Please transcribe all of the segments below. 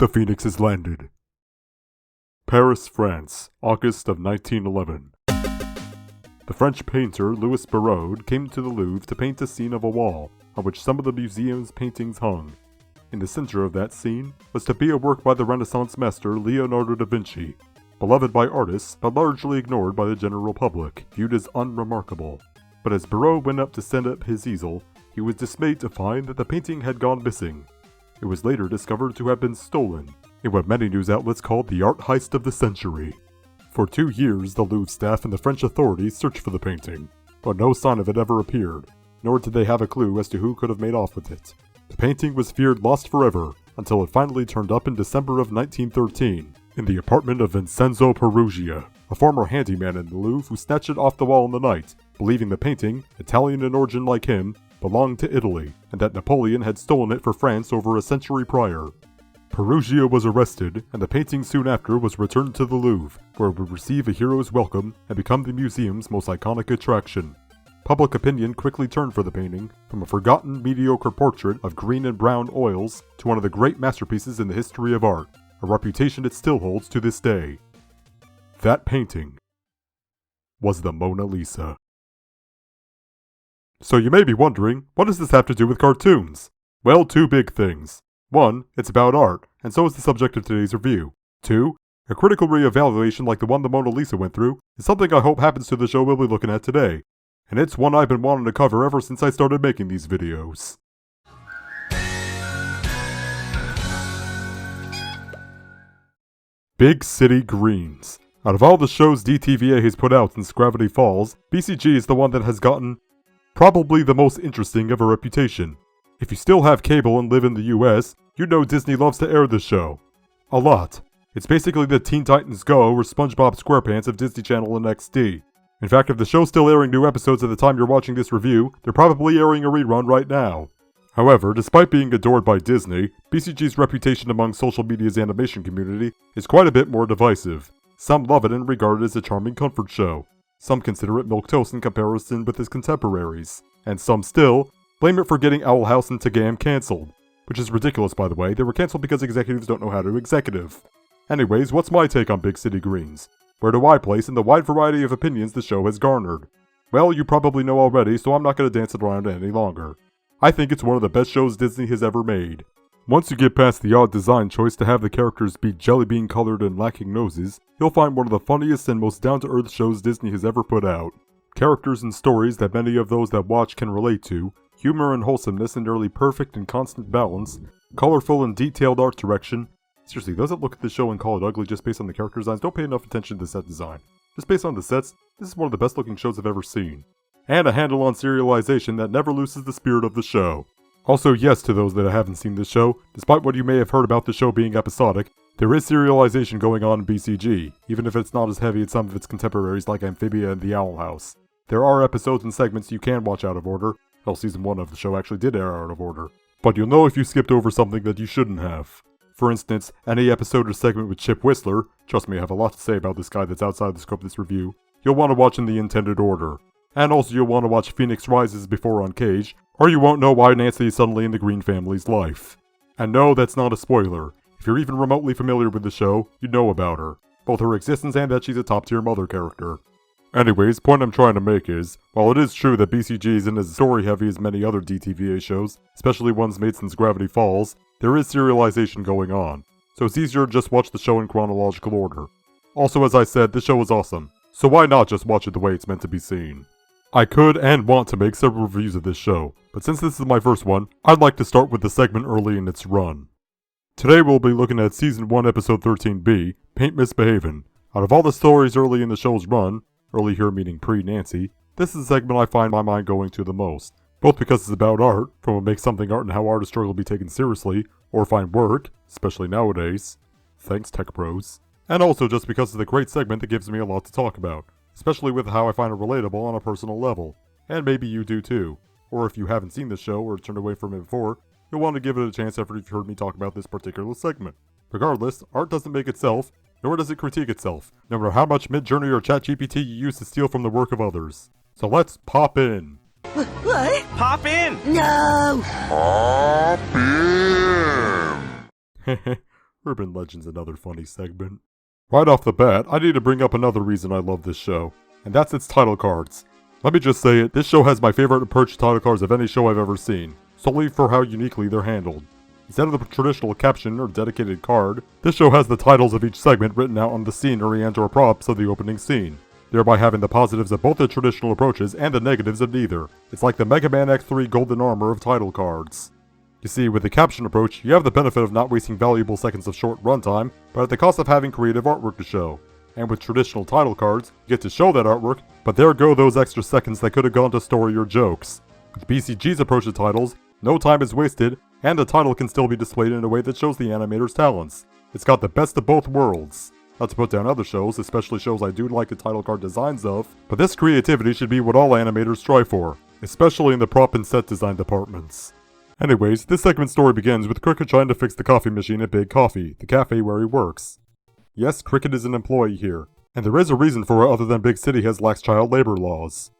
The Phoenix has landed. Paris, France, August of 1911. The French painter Louis Barraud came to the Louvre to paint a scene of a wall on which some of the museum's paintings hung. In the center of that scene was to be a work by the Renaissance master Leonardo da Vinci, beloved by artists but largely ignored by the general public, viewed as unremarkable. But as Barraud went up to set up his easel, he was dismayed to find that the painting had gone missing. It was later discovered to have been stolen, in what many news outlets called the art heist of the century. For 2 years, the Louvre staff and the French authorities searched for the painting, but no sign of it ever appeared, nor did they have a clue as to who could have made off with it. The painting was feared lost forever, until it finally turned up in December of 1913, in the apartment of Vincenzo Peruggia, a former handyman in the Louvre who snatched it off the wall in the night, believing the painting, Italian in origin like him, belonged to Italy, and that Napoleon had stolen it for France over a century prior. Peruggia was arrested, and the painting soon after was returned to the Louvre, where it would receive a hero's welcome and become the museum's most iconic attraction. Public opinion quickly turned for the painting, from a forgotten, mediocre portrait of green and brown oils to one of the great masterpieces in the history of art, a reputation it still holds to this day. That painting was the Mona Lisa. So you may be wondering, what does this have to do with cartoons? Well, 2 big things. 1, it's about art, and so is the subject of today's review. 2, a critical reevaluation like the one the Mona Lisa went through is something I hope happens to the show we'll be looking at today. And it's one I've been wanting to cover ever since I started making these videos. Big City Greens. Out of all the shows DTVA has put out since Gravity Falls, BCG is the one that has gotten probably the most interesting of a reputation. If you still have cable and live in the US, you know Disney loves to air this show. A lot. It's basically the Teen Titans Go or SpongeBob SquarePants of Disney Channel and XD. In fact, if the show's still airing new episodes at the time you're watching this review, they're probably airing a rerun right now. However, despite being adored by Disney, BCG's reputation among social media's animation community is quite a bit more divisive. Some love it and regard it as a charming comfort show. Some consider it milquetoast in comparison with its contemporaries. And some still blame it for getting Owl House and Tagam cancelled. Which is ridiculous, by the way. They were cancelled because executives don't know how to executive. Anyways, what's my take on Big City Greens? Where do I place in the wide variety of opinions the show has garnered? Well, you probably know already, so I'm not going to dance it around any longer. I think it's one of the best shows Disney has ever made. Once you get past the odd design choice to have the characters be jelly bean colored and lacking noses, you'll find one of the funniest and most down-to-earth shows Disney has ever put out. Characters and stories that many of those that watch can relate to, humor and wholesomeness in nearly perfect and constant balance, colorful and detailed art direction. Seriously, doesn't look at the show and call it ugly just based on the character designs. Don't pay enough attention to the set design. Just based on the sets, this is one of the best looking shows I've ever seen. And a handle on serialization that never loses the spirit of the show. Also, yes, to those that haven't seen this show, despite what you may have heard about the show being episodic, there is serialization going on in BCG, even if it's not as heavy as some of its contemporaries like Amphibia and the Owl House. There are episodes and segments you can watch out of order. Well, season 1 of the show actually did air out of order. But you'll know if you skipped over something that you shouldn't have. For instance, any episode or segment with Chip Whistler, trust me I have a lot to say about this guy that's outside the scope of this review, you'll want to watch in the intended order. And also you'll want to watch Phoenix Rises before Uncaged, or you won't know why Nancy is suddenly in the Green family's life. And no, that's not a spoiler. If you're even remotely familiar with the show, you know about her. Both her existence and that she's a top-tier mother character. Anyways, point I'm trying to make is, while it is true that BCG isn't as story-heavy as many other DTVA shows, especially ones made since Gravity Falls, there is serialization going on, so it's easier to just watch the show in chronological order. Also, as I said, this show is awesome, so why not just watch it the way it's meant to be seen? I could and want to make several reviews of this show, but since this is my first one, I'd like to start with the segment early in its run. Today we'll be looking at Season 1 Episode 13B, Paint Misbehaving. Out of all the stories early in the show's run, early here meaning pre-Nancy, this is the segment I find my mind going to the most. Both because it's about art, from what makes something art and how artists struggle to be taken seriously, or find work, especially nowadays. Thanks, tech bros. And also just because it's a great segment that gives me a lot to talk about, especially with how I find it relatable on a personal level. And maybe you do too. Or if you haven't seen the show or turned away from it before, you'll want to give it a chance after you've heard me talk about this particular segment. Regardless, art doesn't make itself, nor does it critique itself, no matter how much Midjourney or ChatGPT you use to steal from the work of others. So let's pop in. What? Pop in! No! Pop in! Urban Legends, another funny segment. Right off the bat, I need to bring up another reason I love this show, and that's its title cards. Let me just say it, this show has my favorite approach to title cards of any show I've ever seen, solely for how uniquely they're handled. Instead of the traditional caption or dedicated card, this show has the titles of each segment written out on the scenery and or props of the opening scene, thereby having the positives of both the traditional approaches and the negatives of neither. It's like the Mega Man X3 Golden Armor of title cards. You see, with the caption approach, you have the benefit of not wasting valuable seconds of short runtime, but at the cost of having creative artwork to show. And with traditional title cards, you get to show that artwork, but there go those extra seconds that could have gone to story or jokes. With BCG's approach to titles, no time is wasted, and the title can still be displayed in a way that shows the animator's talents. It's got the best of both worlds. Not to put down other shows, especially shows I do like the title card designs of, but this creativity should be what all animators strive for, especially in the prop and set design departments. Anyways, this segment's story begins with Cricket trying to fix the coffee machine at Big Coffee, the cafe where he works. Yes, Cricket is an employee here, and there is a reason for it other than Big City has lax child labor laws.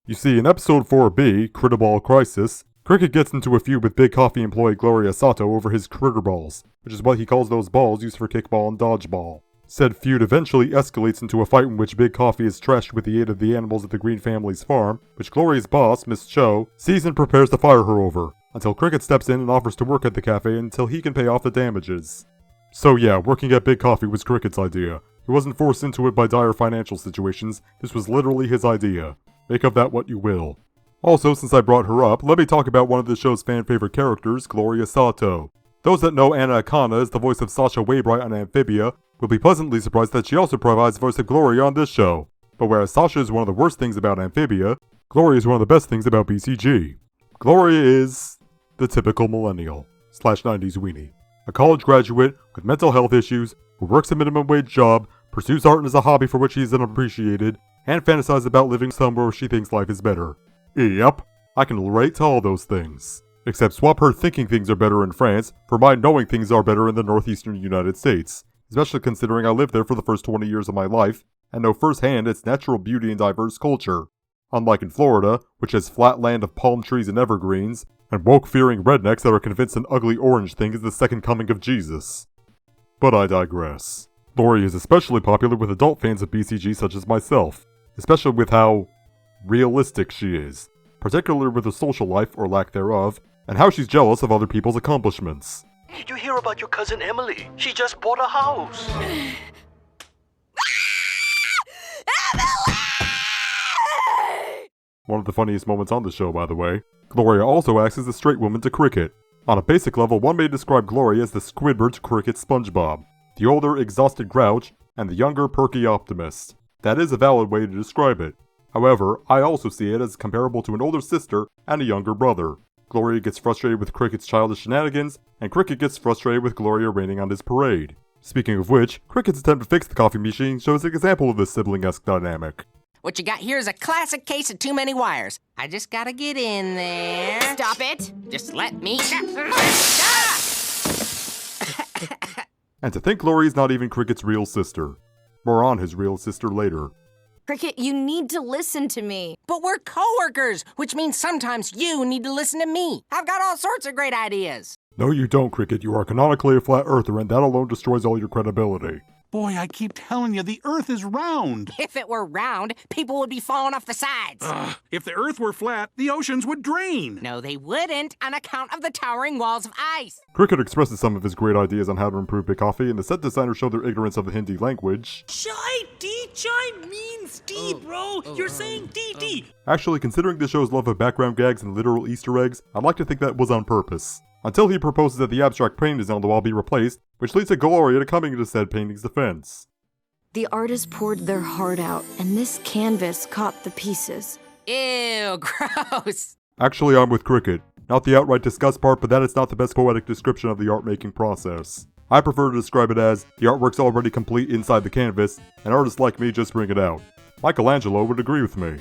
You see, in episode 4B, Critterball Crisis, Cricket gets into a feud with Big Coffee employee Gloria Sato over his critter balls, which is what he calls those balls used for kickball and dodgeball. Said feud eventually escalates into a fight in which Big Coffee is trashed with the aid of the animals at the Green family's farm, which Gloria's boss, Miss Cho, sees and prepares to fire her over, until Cricket steps in and offers to work at the cafe until he can pay off the damages. So yeah, working at Big Coffee was Cricket's idea. He wasn't forced into it by dire financial situations, this was literally his idea. Make of that what you will. Also, since I brought her up, let me talk about one of the show's fan-favorite characters, Gloria Sato. Those that know Anna Akana as the voice of Sasha Waybright on Amphibia will be pleasantly surprised that she also provides the voice of Gloria on this show. But whereas Sasha is one of the worst things about Amphibia, Gloria is one of the best things about BCG. Gloria is the typical millennial / 90s weenie. A college graduate with mental health issues who works a minimum wage job, pursues art as a hobby for which she is unappreciated, and fantasizes about living somewhere where she thinks life is better. Yep, I can relate to all those things. Except swap her thinking things are better in France for my knowing things are better in the northeastern United States, especially considering I lived there for the first 20 years of my life and know firsthand its natural beauty and diverse culture. Unlike in Florida, which has flat land of palm trees and evergreens, and woke-fearing rednecks that are convinced an ugly orange thing is the second coming of Jesus. But I digress. Gloria is especially popular with adult fans of BCG such as myself, especially with how realistic she is, particularly with her social life or lack thereof, and how she's jealous of other people's accomplishments. Did you hear about your cousin Emily? She just bought a house. One of the funniest moments on the show, by the way. Gloria also acts as a straight woman to Cricket. On a basic level, one may describe Gloria as the Squidward to Cricket's SpongeBob, the older, exhausted grouch, and the younger, perky optimist. That is a valid way to describe it. However, I also see it as comparable to an older sister and a younger brother. Gloria gets frustrated with Cricket's childish shenanigans, and Cricket gets frustrated with Gloria raining on his parade. Speaking of which, Cricket's attempt to fix the coffee machine shows an example of this sibling-esque dynamic. What you got here is a classic case of too many wires. I just gotta get in there. Stop it! Just let me... And to think Gloria's not even Cricket's real sister. More on his real sister later. Cricket, you need to listen to me. But we're coworkers, which means sometimes you need to listen to me. I've got all sorts of great ideas. No you don't, Cricket. You are canonically a flat earther, and that alone destroys all your credibility. Boy, I keep telling you, the Earth is round. If it were round, people would be falling off the sides. If the Earth were flat, the oceans would drain. No, they wouldn't, on account of the towering walls of ice. Cricket expresses some of his great ideas on how to improve Big Coffee, and the set designers show their ignorance of the Hindi language. Chai means D, bro. You're saying DD. Actually, considering the show's love of background gags and literal Easter eggs, I'd like to think that was on purpose. Until he proposes that the abstract paintings on the wall be replaced, which leads to Gloria to coming into said painting's defense. The artist poured their heart out, and this canvas caught the pieces. Ew, gross. Actually, I'm with Cricket. Not the outright disgust part, but that it's not the best poetic description of the art-making process. I prefer to describe it as, the artwork's already complete inside the canvas, and artists like me just bring it out. Michelangelo would agree with me.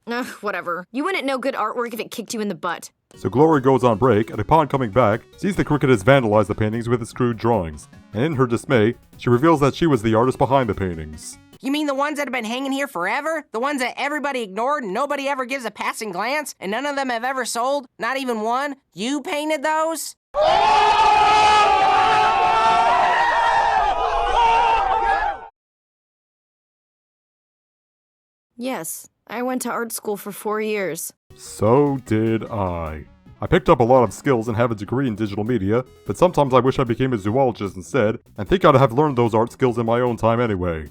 Ugh, whatever. You wouldn't know good artwork if it kicked you in the butt. So Gloria goes on break, and upon coming back, sees that Cricket has vandalized the paintings with his crude drawings, and in her dismay, she reveals that she was the artist behind the paintings. You mean the ones that have been hanging here forever? The ones that everybody ignored and nobody ever gives a passing glance? And none of them have ever sold? Not even one? You painted those? Yes, I went to art school for 4 years. So did I. I picked up a lot of skills and have a degree in digital media, but sometimes I wish I became a zoologist instead, and think I'd have learned those art skills in my own time anyway.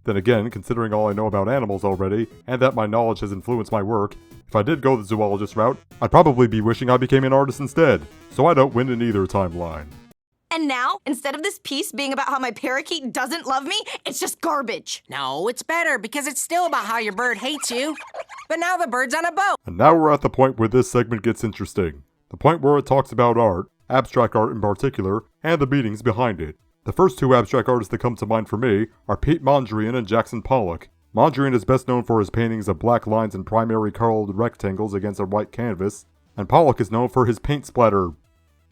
Then again, considering all I know about animals already, and that my knowledge has influenced my work, if I did go the zoologist route, I'd probably be wishing I became an artist instead, so I don't win in either timeline. And now, instead of this piece being about how my parakeet doesn't love me, it's just garbage. No, it's better because it's still about how your bird hates you. But now the bird's on a boat. And now we're at the point where this segment gets interesting. The point where it talks about art, abstract art in particular, and the meanings behind it. The first two abstract artists that come to mind for me are Pete Mondrian and Jackson Pollock. Mondrian is best known for his paintings of black lines and primary colored rectangles against a white canvas, and Pollock is known for his paint splatter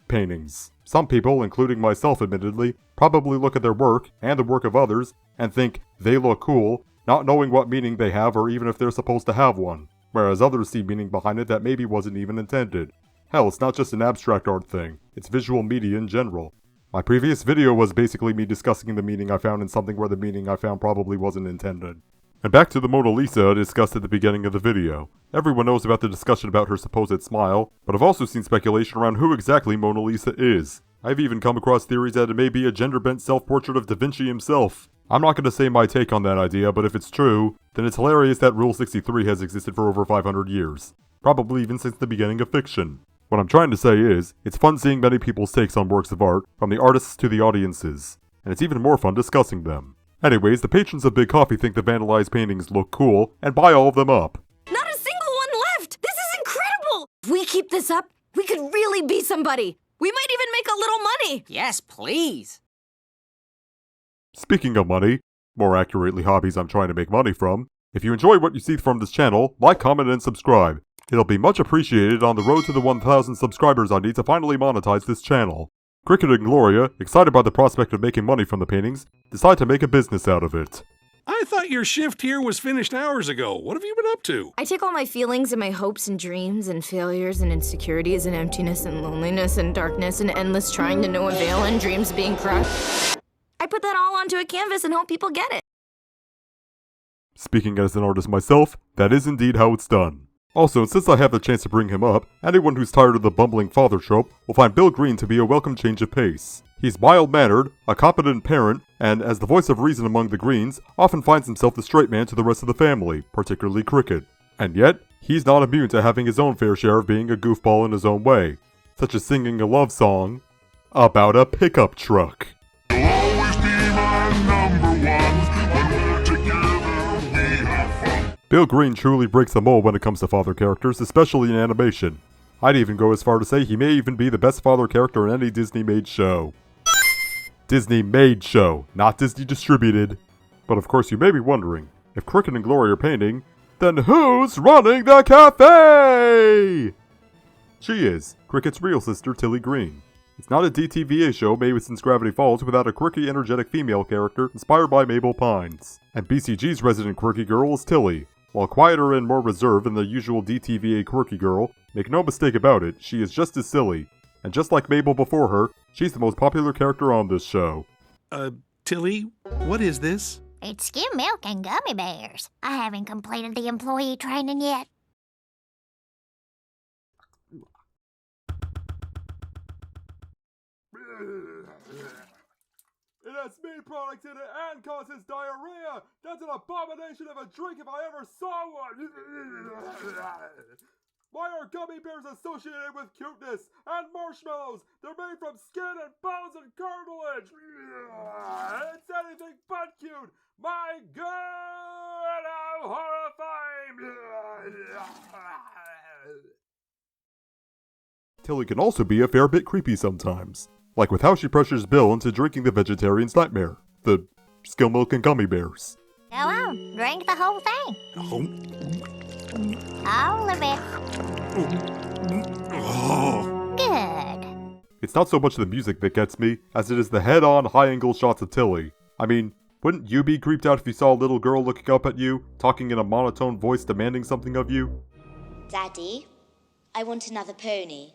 paintings. Some people, including myself admittedly, probably look at their work, and the work of others, and think they look cool, not knowing what meaning they have or even if they're supposed to have one, whereas others see meaning behind it that maybe wasn't even intended. Hell, it's not just an abstract art thing, it's visual media in general. My previous video was basically me discussing the meaning I found in something where the meaning I found probably wasn't intended. And back to the Mona Lisa discussed at the beginning of the video. Everyone knows about the discussion about her supposed smile, but I've also seen speculation around who exactly Mona Lisa is. I've even come across theories that it may be a gender-bent self-portrait of Da Vinci himself. I'm not going to say my take on that idea, but if it's true, then it's hilarious that Rule 63 has existed for over 500 years. Probably even since the beginning of fiction. What I'm trying to say is, it's fun seeing many people's takes on works of art, from the artists to the audiences, and it's even more fun discussing them. Anyways, the patrons of Big Coffee think the vandalized paintings look cool, and buy all of them up. Not a single one left! This is incredible! If we keep this up, we could really be somebody. We might even make a little money. Yes, please. Speaking of money, more accurately hobbies I'm trying to make money from, if you enjoy what you see from this channel, like, comment, and subscribe. It'll be much appreciated on the road to the 1,000 subscribers I need to finally monetize this channel. Cricket and Gloria, excited by the prospect of making money from the paintings, decide to make a business out of it. I thought your shift here was finished hours ago. What have you been up to? I take all my feelings and my hopes and dreams and failures and insecurities and emptiness and loneliness and darkness and endless trying to no avail and dreams being crushed. I put that all onto a canvas and hope people get it. Speaking as an artist myself, that is indeed how it's done. Also, since I have the chance to bring him up, anyone who's tired of the bumbling father trope will find Bill Green to be a welcome change of pace. He's mild-mannered, a competent parent, and, as the voice of reason among the Greens, often finds himself the straight man to the rest of the family, particularly Cricket. And yet, he's not immune to having his own fair share of being a goofball in his own way, such as singing a love song about a pickup truck. You'll always be my number one. When we're together, we have fun. Bill Green truly breaks the mold when it comes to father characters, especially in animation. I'd even go as far to say he may even be the best father character in any Disney-made show. Disney-made show, not Disney-distributed. But of course you may be wondering, if Cricket and Gloria are painting, then who's running the cafe? She is, Cricket's real sister Tilly Green. It's not a DTVA show made since Gravity Falls without a quirky, energetic female character inspired by Mabel Pines. And BCG's resident quirky girl is Tilly. While quieter and more reserved than the usual DTVA quirky girl, make no mistake about it, she is just as silly. And just like Mabel before her, she's the most popular character on this show. Tilly, what is this? It's skim milk and gummy bears. I haven't completed the employee training yet. It has meat products in it and causes diarrhea! That's an abomination of a drink if I ever saw one! Why are gummy bears associated with cuteness and marshmallows? They're made from skin and bones and cartilage! It's anything but cute! My god, how horrifying! Tilly can also be a fair bit creepy sometimes. Like with how she pressures Bill into drinking the vegetarian's nightmare, the skim milk and gummy bears. Go on, drink the whole thing. All of it. Good. It's not so much the music that gets me, as it is the head-on, high-angle shots of Tilly. I mean, wouldn't you be creeped out if you saw a little girl looking up at you, talking in a monotone voice demanding something of you? Daddy, I want another pony.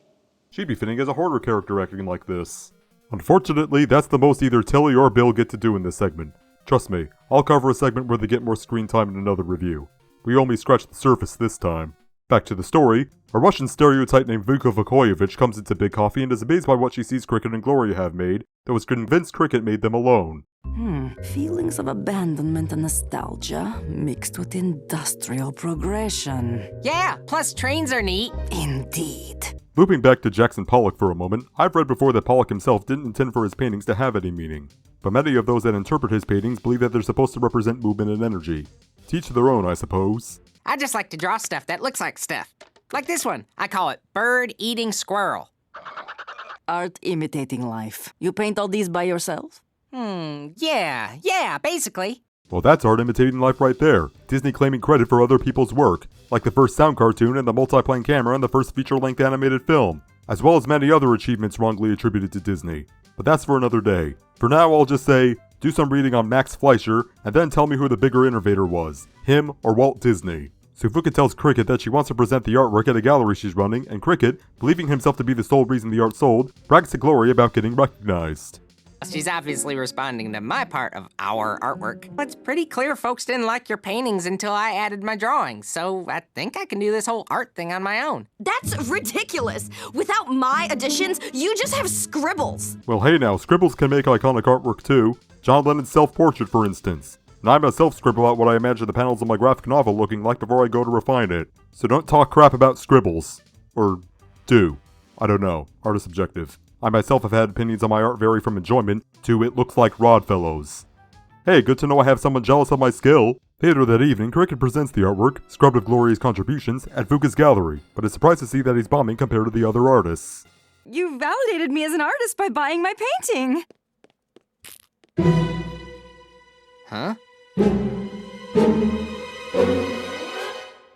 She'd be fitting as a hoarder character acting like this. Unfortunately, that's the most either Tilly or Bill get to do in this segment. Trust me, I'll cover a segment where they get more screen time in another review. We only scratched the surface this time. Back to the story, a Russian stereotype named Vuka Vukoyevich comes into Big Coffee and is amazed by what she sees Cricket and Gloria have made, though is convinced Cricket made them alone. Feelings of abandonment and nostalgia mixed with industrial progression. Yeah, plus trains are neat. Indeed. Looping back to Jackson Pollock for a moment, I've read before that Pollock himself didn't intend for his paintings to have any meaning. But many of those that interpret his paintings believe that they're supposed to represent movement and energy. To each their own, I suppose. I just like to draw stuff that looks like stuff. Like this one. I call it Bird Eating Squirrel. Art imitating life. You paint all these by yourself? Yeah, basically. Well, that's art imitating life right there. Disney claiming credit for other people's work, like the first sound cartoon and the multiplane camera and the first feature-length animated film, as well as many other achievements wrongly attributed to Disney. But that's for another day. For now, I'll just say, do some reading on Max Fleischer, and then tell me who the bigger innovator was, him or Walt Disney. So Vuka tells Cricket that she wants to present the artwork at a gallery she's running, and Cricket, believing himself to be the sole reason the art sold, brags to Gloria about getting recognized. She's obviously responding to my part of our artwork. But it's pretty clear folks didn't like your paintings until I added my drawings, so I think I can do this whole art thing on my own. That's ridiculous. Without my additions, you just have scribbles. Well, hey now, scribbles can make iconic artwork too. John Lennon's self-portrait, for instance. And I myself scribble out what I imagine the panels of my graphic novel looking like before I go to refine it. So don't talk crap about scribbles. Or do. I don't know. Art is subjective. I myself have had opinions on my art vary from enjoyment to it looks like Rodfellows. Hey, good to know I have someone jealous of my skill. Later that evening, Cricket presents the artwork, scrubbed of Gloria's contributions, at Vuka's gallery, but is surprised to see that he's bombing compared to the other artists. You validated me as an artist by buying my painting. Huh?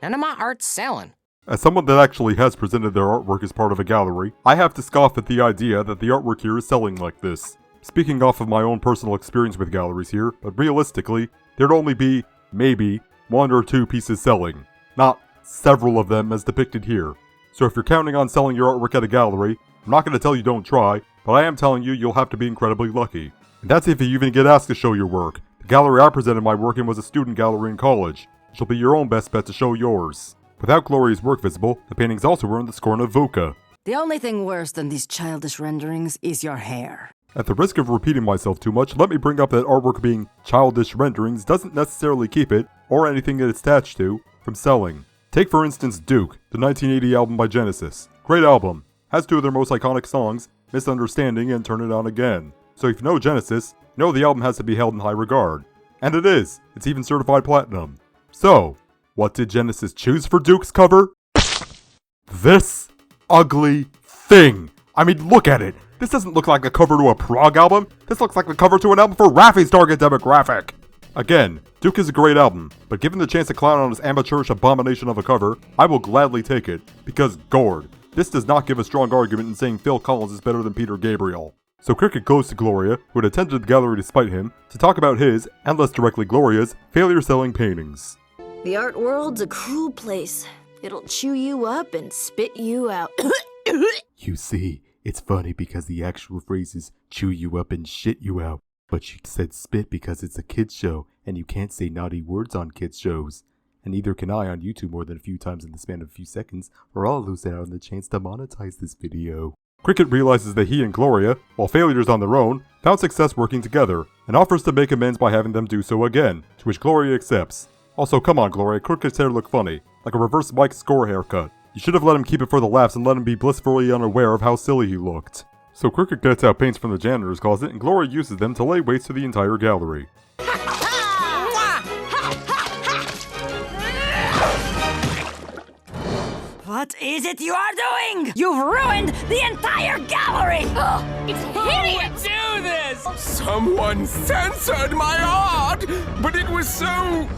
None of my art's selling. As someone that actually has presented their artwork as part of a gallery, I have to scoff at the idea that the artwork here is selling like this. Speaking off of my own personal experience with galleries here, but realistically, there'd only be, maybe, 1 or 2 pieces selling. Not several of them as depicted here. So if you're counting on selling your artwork at a gallery, I'm not going to tell you don't try, but I am telling you you'll have to be incredibly lucky. And that's if you even get asked to show your work. The gallery I presented my work in was a student gallery in college. It will be your own best bet to show yours. Without Gloria's work visible, the paintings also earned the scorn of Vuka. The only thing worse than these childish renderings is your hair. At the risk of repeating myself too much, let me bring up that artwork being childish renderings doesn't necessarily keep it, or anything it's attached to, from selling. Take for instance Duke, the 1980 album by Genesis. Great album. Has 2 of their most iconic songs, Misunderstanding and Turn It On Again. So if you know Genesis, you know the album has to be held in high regard. And it is. It's even certified platinum. So, what did Genesis choose for Duke's cover? This ugly thing. I mean, look at it. This doesn't look like a cover to a prog album. This looks like the cover to an album for Raffy's target demographic. Again, Duke is a great album, but given the chance to clown on his amateurish abomination of a cover, I will gladly take it, because Gord, this does not give a strong argument in saying Phil Collins is better than Peter Gabriel. So Cricket goes to Gloria, who had attended the gallery despite him, to talk about his, and less directly Gloria's, failure selling paintings. The art world's a cruel place. It'll chew you up and spit you out. You see, it's funny because the actual phrase is chew you up and shit you out. But she said spit because it's a kids show, and you can't say naughty words on kids shows. And neither can I on YouTube more than a few times in the span of a few seconds, or I'll lose out on the chance to monetize this video. Cricket realizes that he and Gloria, while failures on their own, found success working together, and offers to make amends by having them do so again, to which Gloria accepts. Also, come on Gloria, Cricket's hair looked funny, like a reverse Mike Score haircut. You should have let him keep it for the laughs and let him be blissfully unaware of how silly he looked. So Cricket gets out paints from the janitor's closet and Gloria uses them to lay waste to the entire gallery. What is it you are doing? You've ruined the entire gallery! It's hideous! Do this! Someone censored my art, but it was so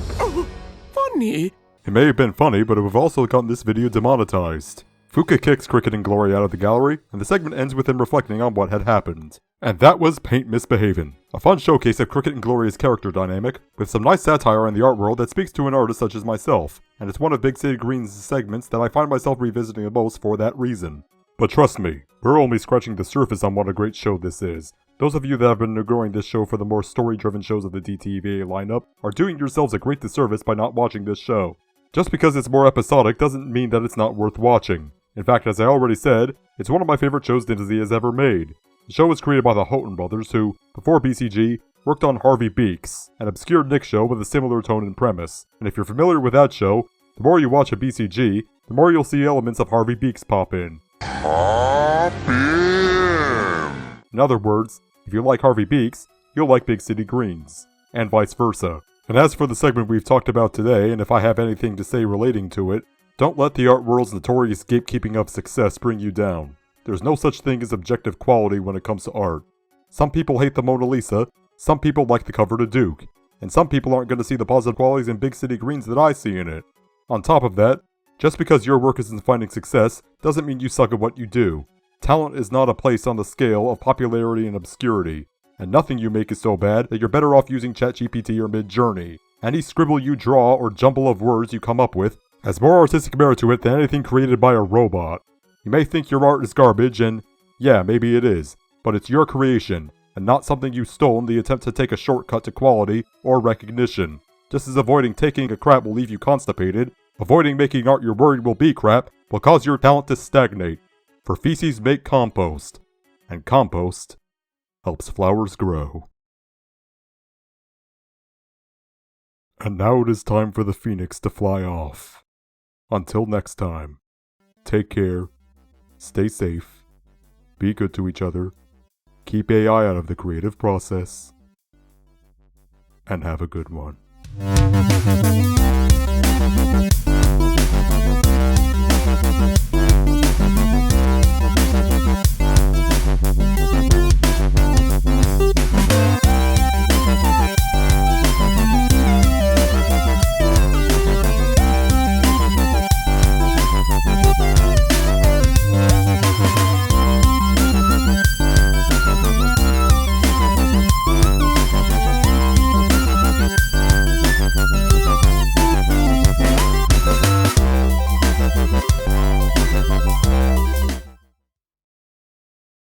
funny. It may have been funny, but it would have also gotten this video demonetized. Vuka kicks Cricket and Gloria out of the gallery, and the segment ends with him reflecting on what had happened. And that was Paint Misbehaving, a fun showcase of Cricket and Gloria's character dynamic, with some nice satire on the art world that speaks to an artist such as myself, and it's one of Big City Green's segments that I find myself revisiting the most for that reason. But trust me, we're only scratching the surface on what a great show this is. Those of you that have been ignoring this show for the more story-driven shows of the DTVA lineup are doing yourselves a great disservice by not watching this show. Just because it's more episodic doesn't mean that it's not worth watching. In fact, as I already said, it's one of my favorite shows Disney has ever made. The show was created by the Houghton brothers who, before BCG, worked on Harvey Beaks, an obscure Nick show with a similar tone and premise. And if you're familiar with that show, the more you watch a BCG, the more you'll see elements of Harvey Beaks pop in. Hop in! In other words, if you like Harvey Beaks, you'll like Big City Greens, and vice versa. And as for the segment we've talked about today, and if I have anything to say relating to it, don't let the art world's notorious gatekeeping of success bring you down. There's no such thing as objective quality when it comes to art. Some people hate the Mona Lisa, some people like the cover to Duke, and some people aren't going to see the positive qualities in Big City Greens that I see in it. On top of that, just because your work isn't finding success doesn't mean you suck at what you do. Talent is not a place on the scale of popularity and obscurity, and nothing you make is so bad that you're better off using ChatGPT or Midjourney. Any scribble you draw or jumble of words you come up with has more artistic merit to it than anything created by a robot. You may think your art is garbage, and yeah, maybe it is, but it's your creation, and not something you stole in the attempt to take a shortcut to quality or recognition. Just as avoiding taking a crap will leave you constipated, avoiding making art you're worried will be crap will cause your talent to stagnate. For feces make compost, and compost helps flowers grow. And now it is time for the phoenix to fly off. Until next time, take care, stay safe, be good to each other, keep AI out of the creative process, and have a good one.